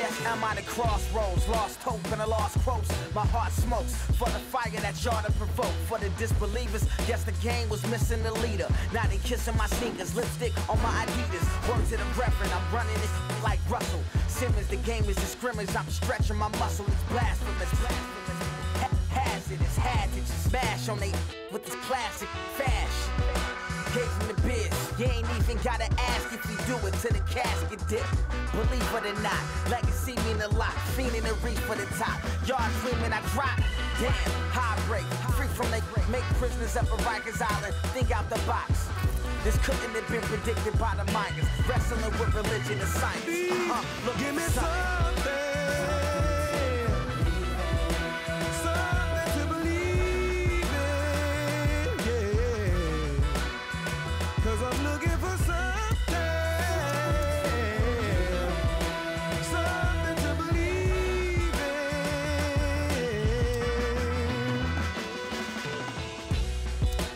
Yes, I'm at a crossroads, lost hope and a lost quotes. My heart smokes for the fire that y'all to provoke. For the disbelievers, guess the game was missing the leader. Now they kissing my sneakers, lipstick on my Adidas. Word to the reverend, I'm running this like Russell Simmons. The game is a scrimmage, I'm stretching my muscle. It's blasphemous, hazardous, had to just smash on they with this classic fashion. Gave him the biz, you ain't even gotta ask if we do it to the casket dip. Believe it or not, legacy mean a lot, fiending to reach for the top. Y'all dreaming I drop, damn, high break, free from they make prisoners up at Rikers Island, think out the box. This couldn't have been predicted by the miners, wrestling with religion and science. Look, give me something. I'm looking for something to believe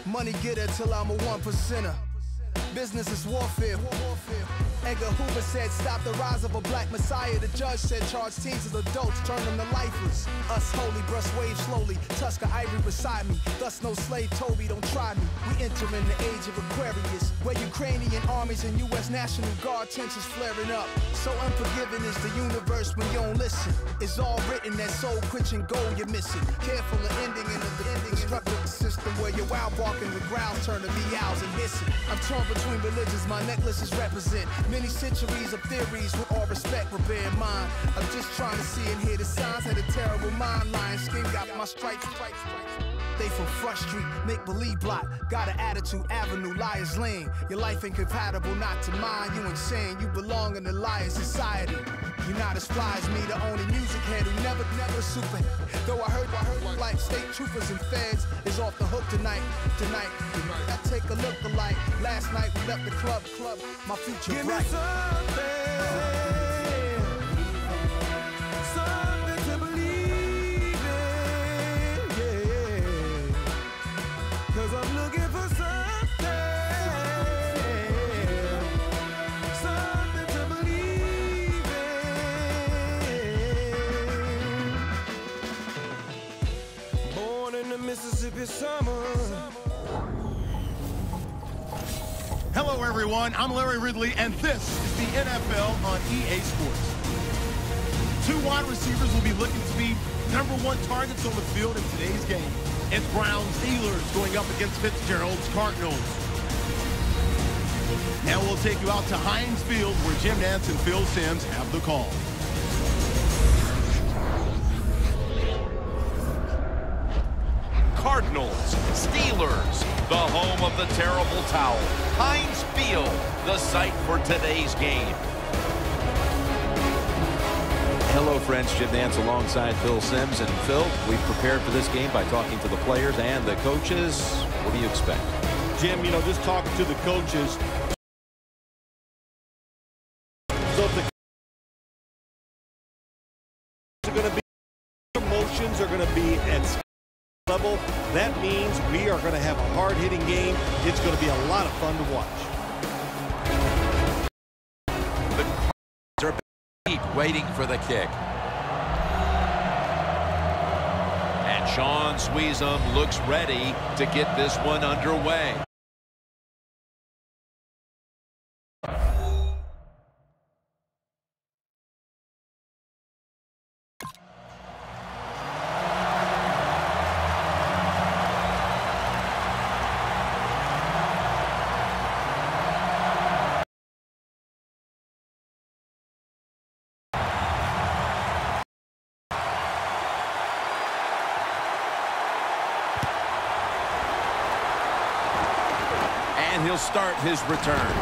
in. Money getter till I'm a 1%er. Business is warfare. Edgar Hoover said, stop the rise of a black messiah. The judge said, charge teens as adults, turn them to lifers. Us holy, brush waves slowly, Tusker Ivory beside me. Thus no slave Toby, don't try me. We enter in the age of Aquarius, where Ukrainian armies and U.S. National Guard tensions flaring up. So unforgiving is the universe when you don't listen. It's all written, that soul-quenching goal you're missing. Careful of ending in the destructive system where your wow barking the growls turn to meows and hissing. I'm torn between religions, my necklaces represent many centuries of theories with all respect, but bear in mind, I'm just trying to see and hear the signs. Had a terrible mind, lying skin got my stripes. They from Front Street, make-believe block. Got an attitude, avenue, liar's lane. Your life ain't compatible, not to mine. You insane, you belong in the liar society. You're not as fly as me, the only music head who never super. Though I heard like state troopers and feds is off the hook tonight. I take a look alike. Last night we left the club. My future Give bright. me something to believe in, yeah. 'Cause I'm looking for something to believe in. Born in the Mississippi summer. Hello, everyone. I'm Larry Ridley, and this is the NFL on EA Sports. Two wide receivers will be looking to be #1 targets on the field in today's game. It's Browns Steelers going up against Fitzgerald's Cardinals. Now we'll take you out to Heinz Field, where Jim Nantz and Phil Simms have the call. Cardinals, Steelers, the home of the terrible towel. Heinz Field, the site for today's game. Hello, friends. Jim Nantz alongside Phil Simms. And Phil, we've prepared for this game by talking to the players and the coaches. What do you expect? Jim, just talking to the coaches. So if the are going to be, emotions are going to be at level, that means we are going to have a hard-hitting game. It's going to be a lot of fun to watch. The Cardinals are deep, waiting for the kick. And Sean Sweezum looks ready to get this one underway. And he'll start his return.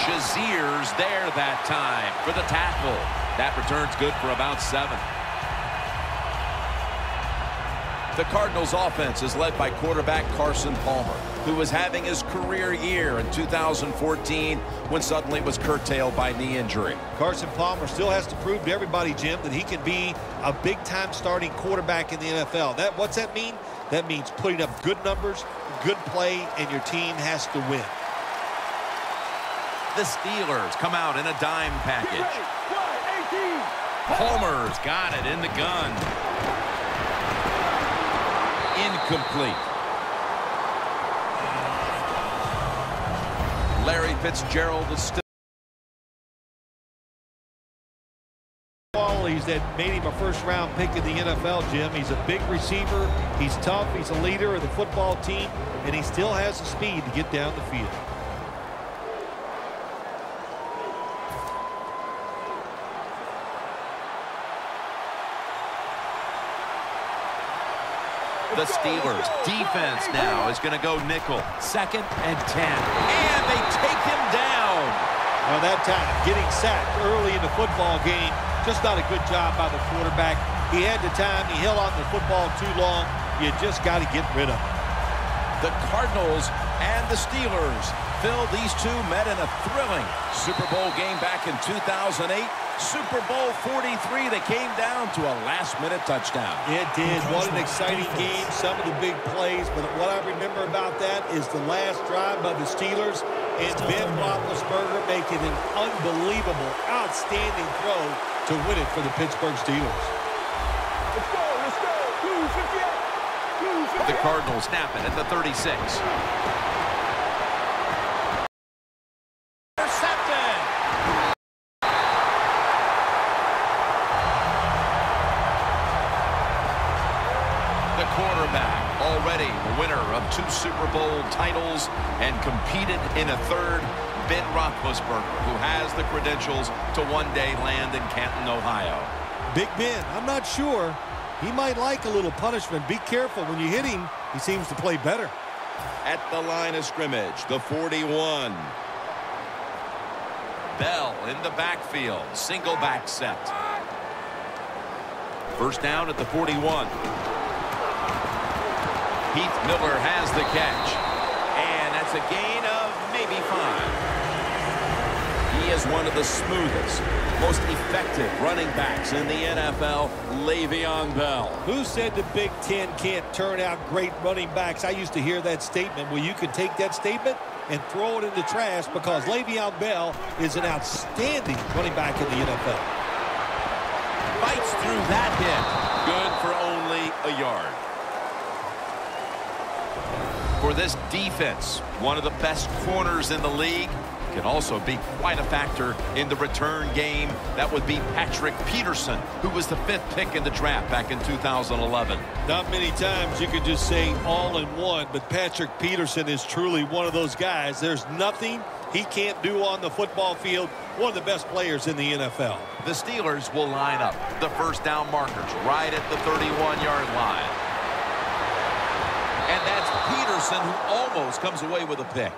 Shazier's there that time for the tackle. That return's good for about 7. The Cardinals offense is led by quarterback Carson Palmer, who was having his career year in 2014 when suddenly was curtailed by knee injury. Carson Palmer still has to prove to everybody, Jim, that he can be a big-time starting quarterback in the NFL. What's that mean? That means putting up good numbers, good play, and your team has to win. The Steelers come out in a dime package. Palmer's got it in the gun. Incomplete. Larry Fitzgerald is still. Qualities that made him a first-round pick in the NFL, Jim. He's a big receiver. He's tough. He's a leader of the football team, and he still has the speed to get down the field. The Steelers defense now is going to go nickel. 2nd and 10. And they take him down. Well, that time, getting sacked early in the football game, just not a good job by the quarterback. He had the time. He held on to the football too long. You just got to get rid of him. The Cardinals and the Steelers. Phil, these two met in a thrilling Super Bowl game back in 2008. Super Bowl 43 that came down to a last-minute touchdown. It did. What an exciting game. Some of the big plays. But what I remember about that is the last drive by the Steelers and Ben Roethlisberger making an unbelievable, outstanding throw to win it for the Pittsburgh Steelers. Let's go, let's go. 258. The Cardinals snap it at the 36. Quarterback, already the winner of 2 Super Bowl titles and competed in a 3rd, Ben Roethlisberger, who has the credentials to one day land in Canton, Ohio. Big Ben, I'm not sure. He might like a little punishment. Be careful. When you hit him, he seems to play better. At the line of scrimmage, the 41. Bell in the backfield, single back set. First down at the 41. Heath Miller has the catch, and that's a gain of maybe 5. He is one of the smoothest, most effective running backs in the NFL, Le'Veon Bell. Who said the Big Ten can't turn out great running backs? I used to hear that statement. Well, you can take that statement and throw it in the trash because Le'Veon Bell is an outstanding running back in the NFL. Fights through that hit. Good for only a yard. For this defense, one of the best corners in the league, can also be quite a factor in the return game. That would be Patrick Peterson, who was the 5th pick in the draft back in 2011. Not many times you can just say all in one, but Patrick Peterson is truly one of those guys. There's nothing he can't do on the football field. One of the best players in the NFL. The Steelers will line up the first down markers right at the 31-yard line. And that's Peterson, who almost comes away with a pick.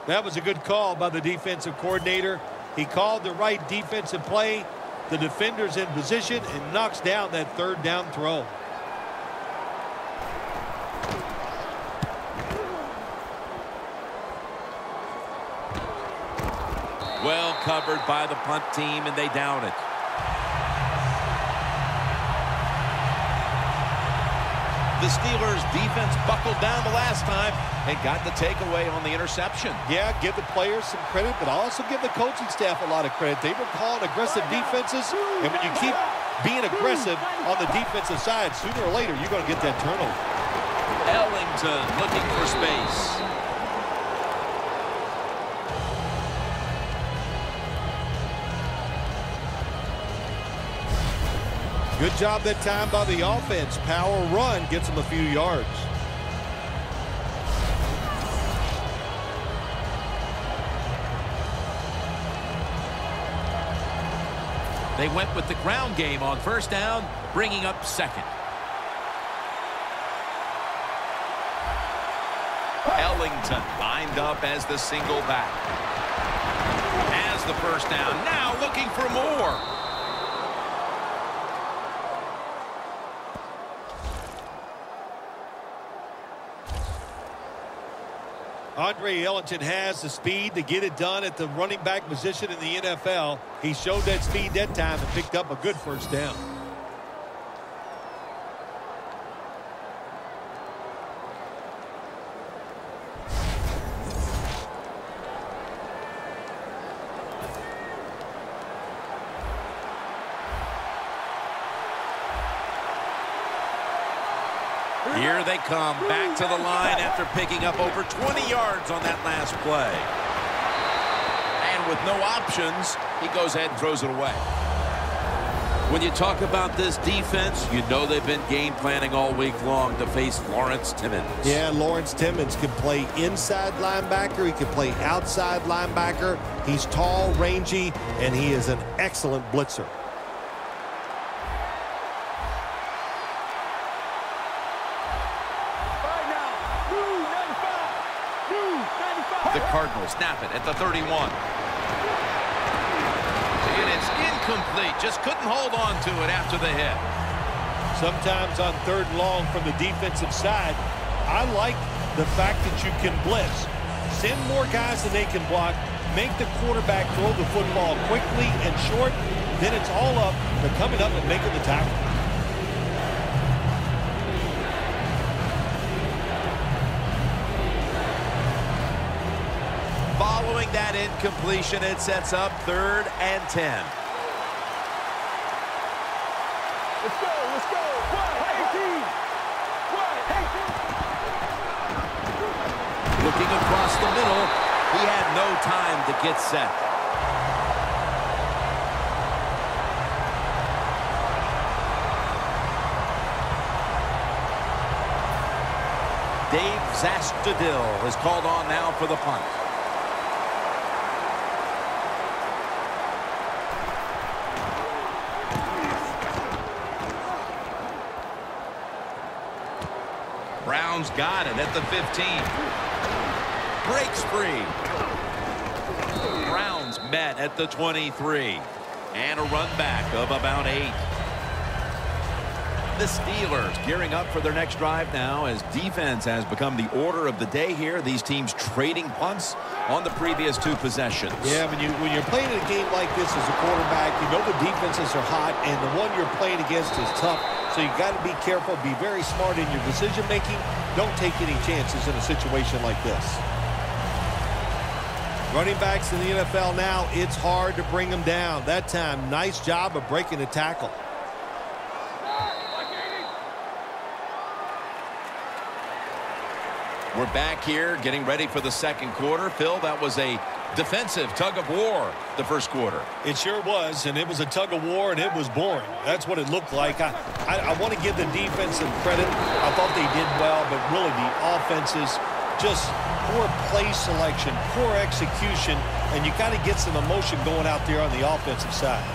That was a good call by the defensive coordinator. He called the right defensive play. The defender's in position and knocks down that 3rd down throw. Well covered by the punt team, and they down it. The Steelers defense buckled down the last time and got the takeaway on the interception. Yeah, give the players some credit, but also give the coaching staff a lot of credit. They were calling aggressive defenses, and when you keep being aggressive on the defensive side, sooner or later you're going to get that turnover. Ellington looking for space. Good job that time by the offense. Power run gets them a few yards. They went with the ground game on first down, bringing up 2nd. Ellington lined up as the single back. Has the first down, now looking for more. Andre Ellington has the speed to get it done at the running back position in the NFL. He showed that speed that time and picked up a good first down. Here they come back to the line after picking up over 20 yards on that last play. And with no options, he goes ahead and throws it away. When you talk about this defense, you know they've been game planning all week long to face Lawrence Timmons. Yeah, Lawrence Timmons can play inside linebacker. He can play outside linebacker. He's tall, rangy, and he is an excellent blitzer. The Cardinals snap it at the 31. And it's incomplete. Just couldn't hold on to it after the hit. Sometimes on 3rd and long from the defensive side, I like the fact that you can blitz. Send more guys than they can block. Make the quarterback throw the football quickly and short. Then it's all up to coming up and making the tackle. Following that incompletion, it sets up 3rd and 10. Let's go, let's go. 1-18. Looking across the middle, he had no time to get set. Dave Zastudil is called on now for the punt. Brown's got it at the 15. Breaks free. Browns met at the 23. And a run back of about 8. The Steelers gearing up for their next drive now as defense has become the order of the day here. These teams trading punts on the previous 2 possessions. Yeah, when you're playing a game like this as a quarterback, you know the defenses are hot, and the one you're playing against is tough. So you got to be careful, be very smart in your decision making. Don't take any chances in a situation like this. Running backs in the NFL now, it's hard to bring them down. That time, nice job of breaking the tackle. We're back here getting ready for the 2nd quarter. Phil, that was a defensive tug of war the 1st quarter. It sure was, and it was a tug of war, and it was boring. That's what it looked like. I want to give the defense some credit. I thought they did well, but really the offenses, just poor play selection, poor execution, and you got to get some emotion going out there on the offensive side.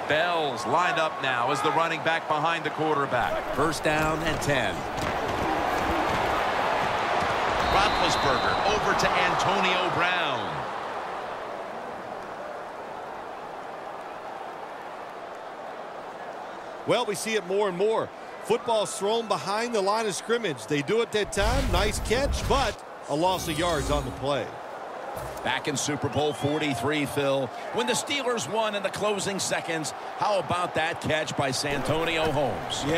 Bell's lined up now as the running back behind the quarterback. 1st down and 10. Roethlisberger over to Antonio Brown. Well, we see it more and more. Football's thrown behind the line of scrimmage. They do it that time. Nice catch, but a loss of yards on the play. Back in Super Bowl 43, Phil, when the Steelers won in the closing seconds, how about that catch by Santonio Holmes? Yeah.